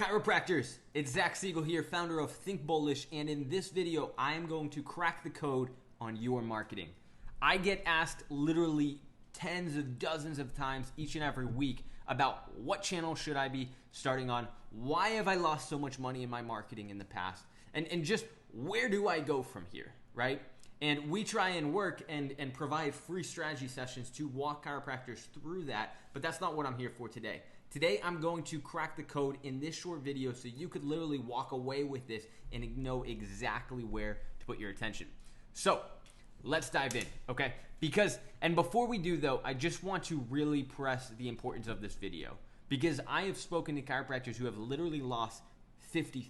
Chiropractors, it's Zach Siegel here, founder of Think Bullish, and in this video, I am going to crack the code on your marketing. I get asked literally tens of dozens of times each and every week about what channel should I be starting on, why have I lost so much money in my marketing in the past, and just where do I go from here, right? And we try and work and provide free strategy sessions to walk chiropractors through that, but that's not what I'm here for today. Today, I'm going to crack the code in this short video so you could literally walk away with this and know exactly where to put your attention. So, let's dive in, okay? And before we do though, I just want to really press the importance of this video because I have spoken to chiropractors who have literally lost $50,000,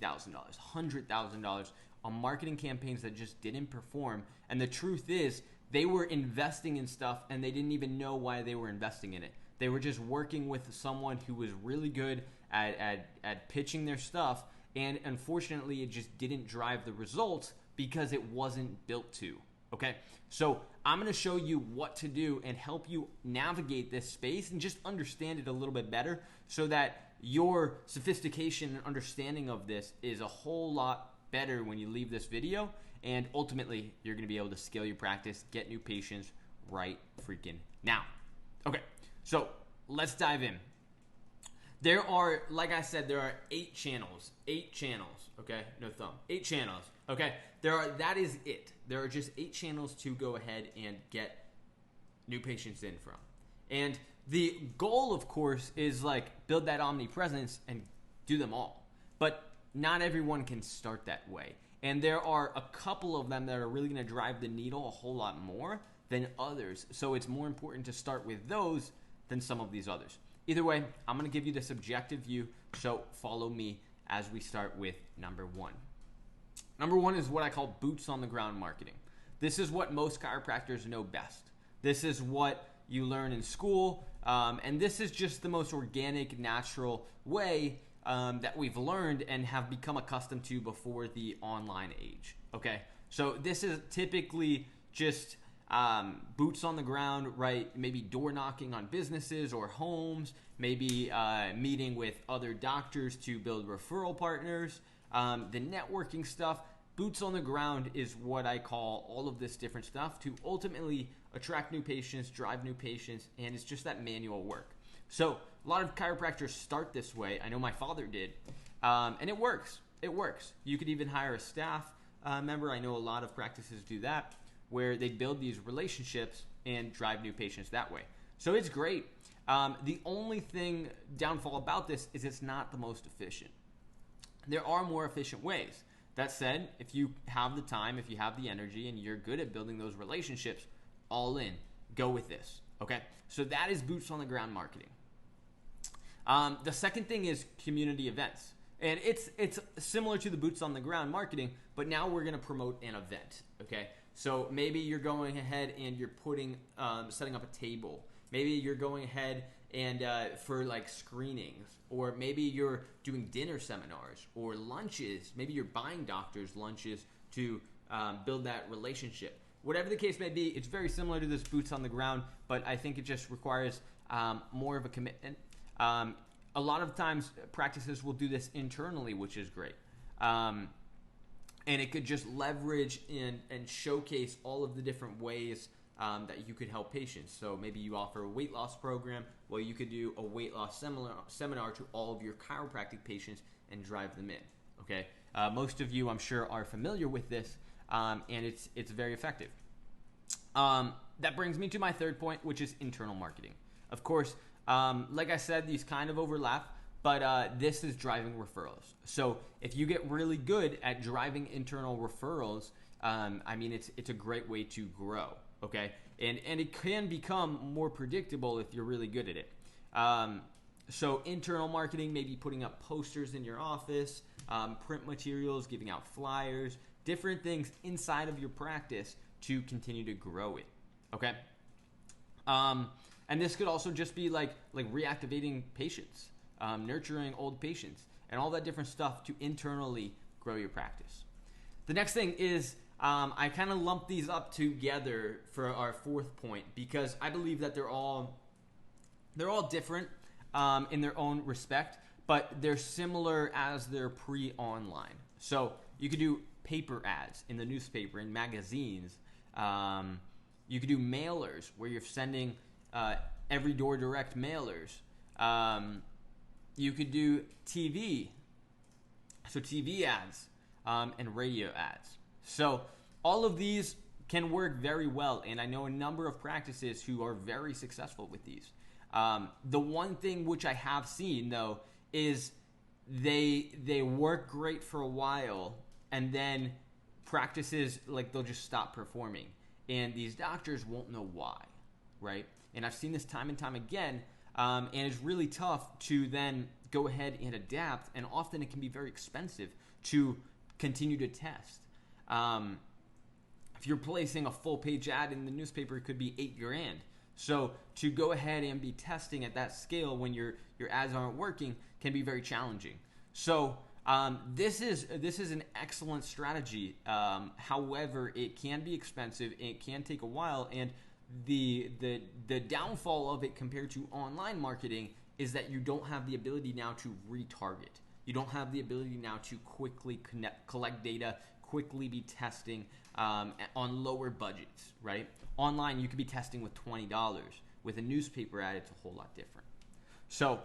$100,000 on marketing campaigns that just didn't perform. And the truth is, they were investing in stuff and they didn't even know why they were investing in it. They were just working with someone who was really good at pitching their stuff, and unfortunately, it just didn't drive the results because it wasn't built to. Okay, so I'm going to show you what to do and help you navigate this space and just understand it a little bit better so that your sophistication and understanding of this is a whole lot better when you leave this video, and ultimately, you're going to be able to scale your practice, get new patients right freaking now. Okay. So let's dive in. There are, like I said, there are 8 channels, okay? No thumb, 8 channels, okay? That is it. There are just 8 channels to go ahead and get new patients in from. And the goal, of course, is like build that omnipresence and do them all. But not everyone can start that way. And there are a couple of them that are really gonna drive the needle a whole lot more than others. So it's more important to start with those than some of these others. Either way, I'm going to give you this objective view, so follow me as we start with number 1. Number 1 is what I call boots on the ground marketing. This is what most chiropractors know best. This is what you learn in school, and this is just the most organic, natural way that we've learned and have become accustomed to before the online age. Okay, so this is typically just boots on the ground, right? Maybe door knocking on businesses or homes, maybe meeting with other doctors to build referral partners, the networking stuff. Boots on the ground is what I call all of this different stuff to ultimately attract new patients, drive new patients, and it's just that manual work. So a lot of chiropractors start this way. I know my father did, and it works. It works. You could even hire a staff member. I know a lot of practices do that, where they build these relationships and drive new patients that way. So it's great. The only downfall about this is it's not the most efficient. There are more efficient ways. That said, if you have the time, if you have the energy, and you're good at building those relationships, all in, go with this, okay? So that is boots on the ground marketing. The second thing is community events. And it's similar to the boots on the ground marketing, but now we're gonna promote an event, okay? So maybe you're going ahead and you're setting up a table. Maybe you're going ahead and for like screenings, or maybe you're doing dinner seminars or lunches. Maybe you're buying doctors lunches to build that relationship. Whatever the case may be, it's very similar to this boots on the ground, but I think it just requires more of a commitment. A lot of times practices will do this internally, which is great. And it could just leverage and showcase all of the different ways that you could help patients. So maybe you offer a weight loss program. Well, you could do a weight loss seminar to all of your chiropractic patients and drive them in. Okay, most of you, I'm sure, are familiar with this, and it's very effective. That brings me to my third point, which is internal marketing. Of course, like I said, these kind of overlap. But this is driving referrals. So if you get really good at driving internal referrals, I mean, it's a great way to grow, okay? And it can become more predictable if you're really good at it. So internal marketing, maybe putting up posters in your office, print materials, giving out flyers, different things inside of your practice to continue to grow it, okay? And this could also just be like reactivating patients. Nurturing old patients, and all that different stuff to internally grow your practice. The next thing is I kind of lump these up together for our fourth point because I believe that they're all different in their own respect, but they're similar as they're pre-online. So you could do paper ads in the newspaper, in magazines. You could do mailers where you're sending every door direct mailers. You could do TV, so TV ads and radio ads. So all of these can work very well, and I know a number of practices who are very successful with these. The one thing which I have seen though is they work great for a while, and then practices, like, they'll just stop performing, and these doctors won't know why, right? And I've seen this time and time again, and it's really tough to then go ahead and adapt, and often it can be very expensive to continue to test. If you're placing a full page ad in the newspaper, it could be $8,000. So to go ahead and be testing at that scale when your ads aren't working can be very challenging. So this is an excellent strategy. However, it can be expensive. It can take a while, and the downfall of it compared to online marketing is that you don't have the ability now to retarget. You don't have the ability now to quickly collect data, quickly be testing on lower budgets, right? Online, you could be testing with $20. With a newspaper ad, it's a whole lot different. So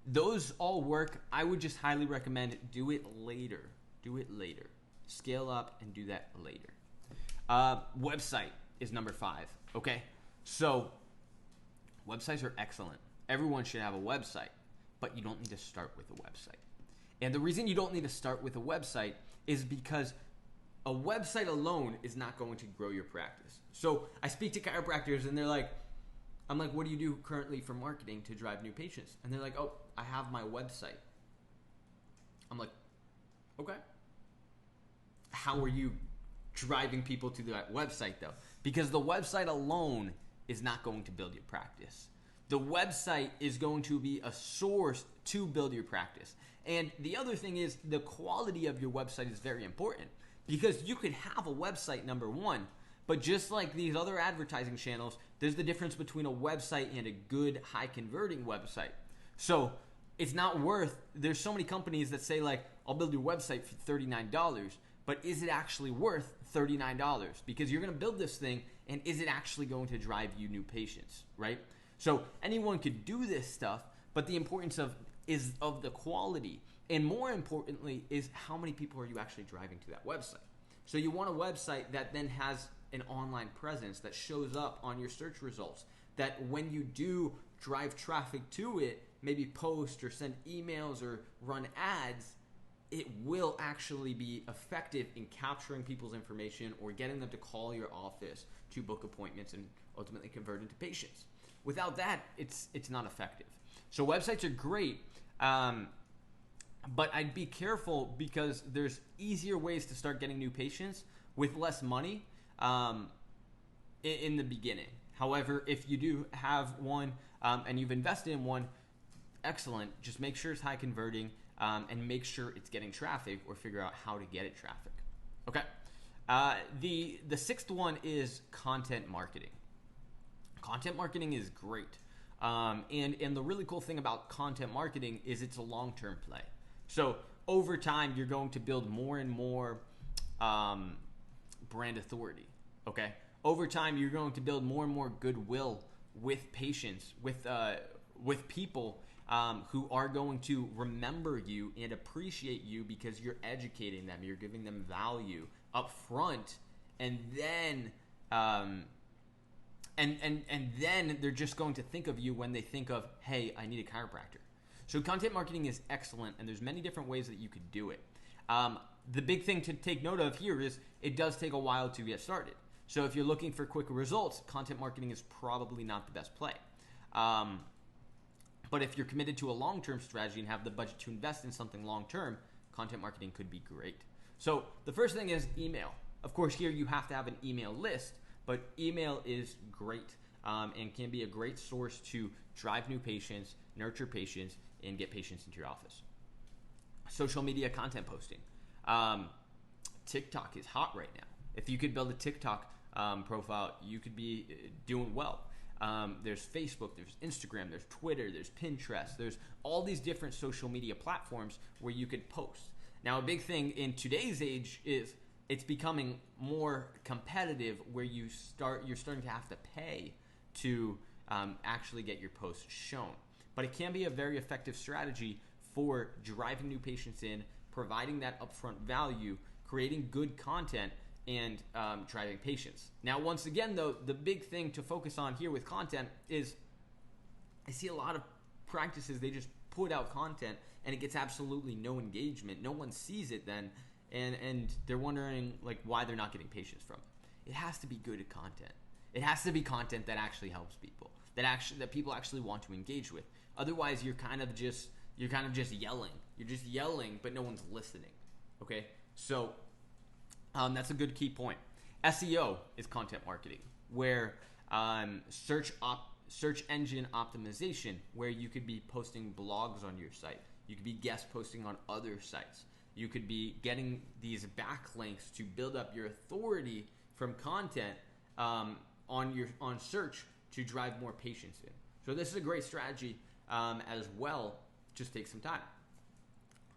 those all work. I would just highly recommend do it later. Do it later. Scale up and do that later. Website is number 5. Okay, so websites are excellent. Everyone should have a website, but you don't need to start with a website. And the reason you don't need to start with a website is because a website alone is not going to grow your practice. So I speak to chiropractors and I'm like, what do you do currently for marketing to drive new patients? And they're like, oh, I have my website. I'm like, okay. How are you driving people to that website though? Because the website alone is not going to build your practice. The website is going to be a source to build your practice. And the other thing is the quality of your website is very important, because you could have a website, number one, but just like these other advertising channels, there's the difference between a website and a good high converting website. So it's not worth, there's so many companies that say like, I'll build your website for $39, but is it actually worth $39? Because you're going to build this thing, and is it actually going to drive you new patients, right? So anyone could do this stuff, but the importance is the quality, and more importantly is how many people are you actually driving to that website. So you want a website that then has an online presence that shows up on your search results, that when you do drive traffic to it, maybe post or send emails or run ads, it will actually be effective in capturing people's information or getting them to call your office to book appointments and ultimately convert into patients. Without that, it's not effective. So websites are great, but I'd be careful, because there's easier ways to start getting new patients with less money in the beginning. However, if you do have one and you've invested in one, excellent. Just make sure it's high converting and make sure it's getting traffic, or figure out how to get it traffic. Okay. The sixth one is content marketing. Content marketing is great. And the really cool thing about content marketing is it's a long-term play. So over time, you're going to build more and more brand authority. Okay. Over time, you're going to build more and more goodwill with patients, with people who are going to remember you and appreciate you, because you're educating them, you're giving them value up front, and then and then they're just going to think of you when they think of, hey, I need a chiropractor. So content marketing is excellent, and there's many different ways that you could do it. The big thing to take note of here is it does take a while to get started. So if you're looking for quick results, content marketing is probably not the best play. But if you're committed to a long-term strategy and have the budget to invest in something long-term, content marketing could be great. So the first thing is email. Of course, here you have to have an email list, but email is great and can be a great source to drive new patients, nurture patients, and get patients into your office. Social media content posting. TikTok is hot right now. If you could build a TikTok profile, you could be doing well. There's Facebook, there's Instagram, there's Twitter, there's Pinterest, there's all these different social media platforms where you could post. Now, a big thing in today's age is it's becoming more competitive, where you're starting to have to pay to actually get your posts shown. But it can be a very effective strategy for driving new patients in, providing that upfront value, creating good content, and driving patients. Now, once again, though, the big thing to focus on here with content is I see a lot of practices, they just put out content and it gets absolutely no engagement. No one sees it then, and they're wondering like why they're not getting patients from it. It has to be good content. It has to be content that actually helps people, that people actually want to engage with. Otherwise, you're kind of just yelling. You're just yelling, but no one's listening. Okay, so that's a good key point. SEO is content marketing, where search engine optimization, where you could be posting blogs on your site. You could be guest posting on other sites. You could be getting these backlinks to build up your authority from content on search to drive more patients in. So this is a great strategy as well. Just take some time.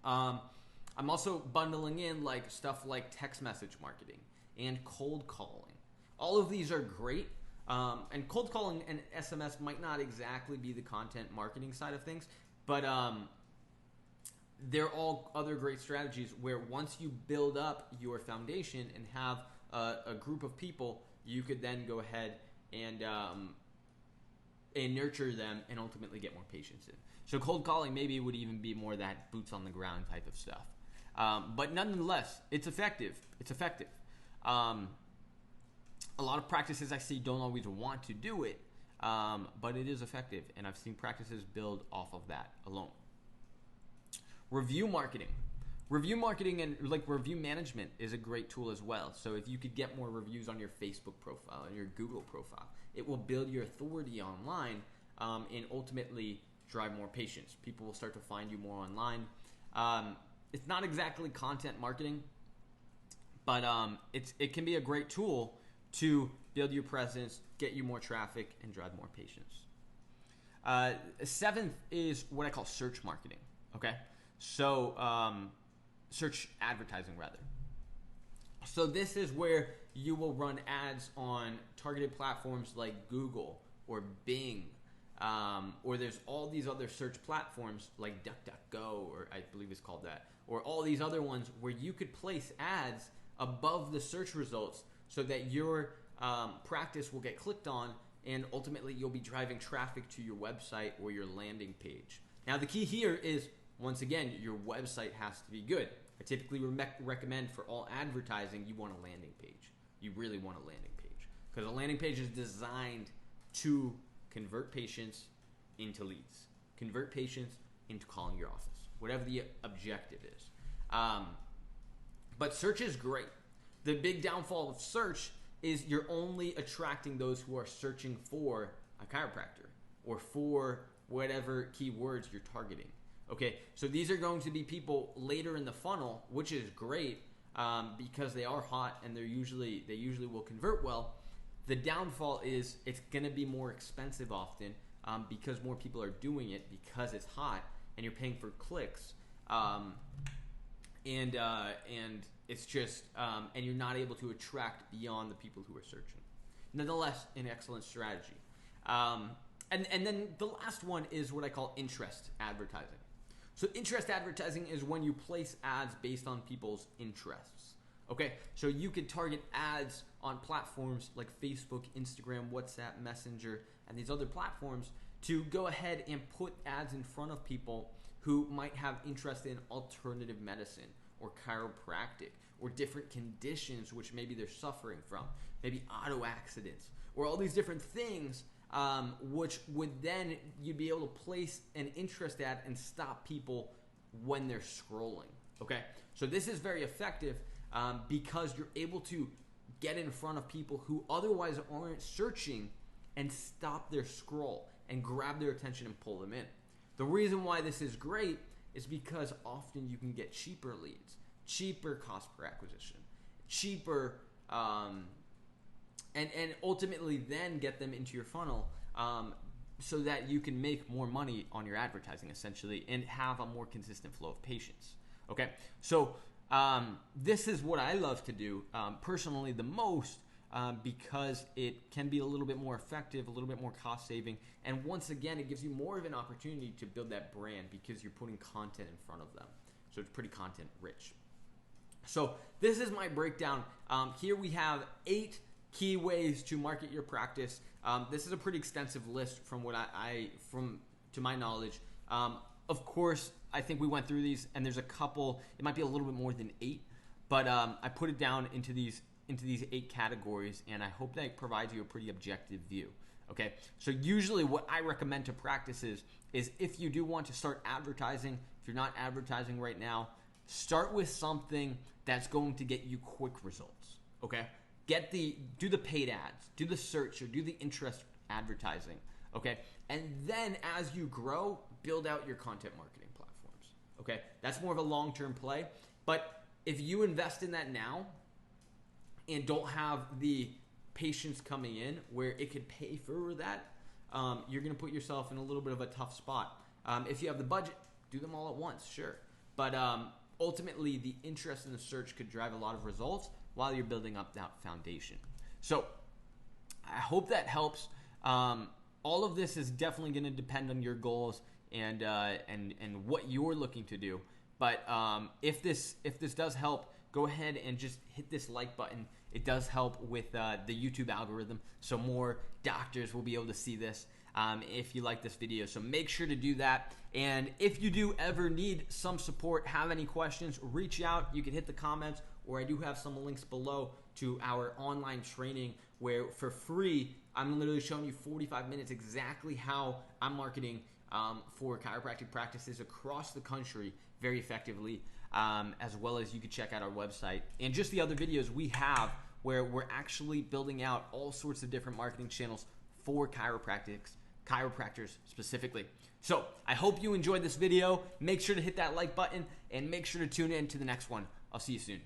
I'm also bundling in like stuff like text message marketing and cold calling. All of these are great. And cold calling and SMS might not exactly be the content marketing side of things, but they're all other great strategies where once you build up your foundation and have a group of people, you could then go ahead and nurture them and ultimately get more patients in. So cold calling maybe would even be more that boots on the ground type of stuff. But nonetheless, it's effective. It's effective. A lot of practices I see don't always want to do it, but it is effective, and I've seen practices build off of that alone. Review marketing and like review management is a great tool as well. So if you could get more reviews on your Facebook profile and your Google profile, it will build your authority online and ultimately drive more patients. People will start to find you more online. It's not exactly content marketing, but it can be a great tool to build your presence, get you more traffic, and drive more patients. Seventh is what I call search marketing. Okay, so search advertising rather. So this is where you will run ads on targeted platforms like Google or Bing, or there's all these other search platforms like DuckDuckGo, or I believe it's called that, or all these other ones where you could place ads above the search results so that your practice will get clicked on, and ultimately you'll be driving traffic to your website or your landing page. Now the key here is, once again, your website has to be good. I typically recommend for all advertising, you want a landing page. You really want a landing page, because a landing page is designed to convert patients into leads, convert patients into calling your office, whatever the objective is. But search is great. The big downfall of search is you're only attracting those who are searching for a chiropractor or for whatever keywords you're targeting. Okay, so these are going to be people later in the funnel, which is great because they are hot and they usually will convert well. The downfall is it's going to be more expensive often because more people are doing it because it's hot and you're paying for clicks, and it's just and you're not able to attract beyond the people who are searching. Nonetheless, an excellent strategy. And then the last one is what I call interest advertising. So interest advertising is when you place ads based on people's interests. Okay, so you could target ads on platforms like Facebook, Instagram, WhatsApp, Messenger, and these other platforms to go ahead and put ads in front of people who might have interest in alternative medicine or chiropractic or different conditions which maybe they're suffering from, maybe auto accidents, or all these different things which would then you'd be able to place an interest ad and stop people when they're scrolling. Okay, so this is very effective because you're able to get in front of people who otherwise aren't searching and stop their scroll and grab their attention and pull them in. The reason why this is great is because often you can get cheaper leads, cheaper cost per acquisition, cheaper and ultimately then get them into your funnel so that you can make more money on your advertising essentially and have a more consistent flow of patients. Okay, so this is what I love to do personally the most, because it can be a little bit more effective, a little bit more cost saving, and once again, it gives you more of an opportunity to build that brand because you're putting content in front of them. So it's pretty content rich. So this is my breakdown. Here we have 8 key ways to market your practice. This is a pretty extensive list from what to my knowledge. Of course, I think we went through these, and there's a couple. It might be a little bit more than 8, but I put it down into these 8 categories, and I hope that provides you a pretty objective view. Okay, so usually what I recommend to practices is if you do want to start advertising, if you're not advertising right now, start with something that's going to get you quick results. Okay, do the paid ads, do the search, or do the interest advertising. Okay, and then as you grow, build out your content marketing platforms. Okay, that's more of a long-term play, but if you invest in that now and don't have the patients coming in where it could pay for that, you're going to put yourself in a little bit of a tough spot. If you have the budget, do them all at once, sure. But ultimately, the interest in the search could drive a lot of results while you're building up that foundation. So I hope that helps. All of this is definitely going to depend on your goals and what you're looking to do. But if this does help, go ahead and just hit this like button. It does help with the YouTube algorithm, so more doctors will be able to see this if you like this video. So make sure to do that. And if you do ever need some support, have any questions, reach out. You can hit the comments, or I do have some links below to our online training where for free, I'm literally showing you 45 minutes exactly how I'm marketing for chiropractic practices across the country very effectively, as well as you can check out our website and just the other videos we have where we're actually building out all sorts of different marketing channels for chiropractors specifically. So I hope you enjoyed this video. Make sure to hit that like button and make sure to tune in to the next one. I'll see you soon.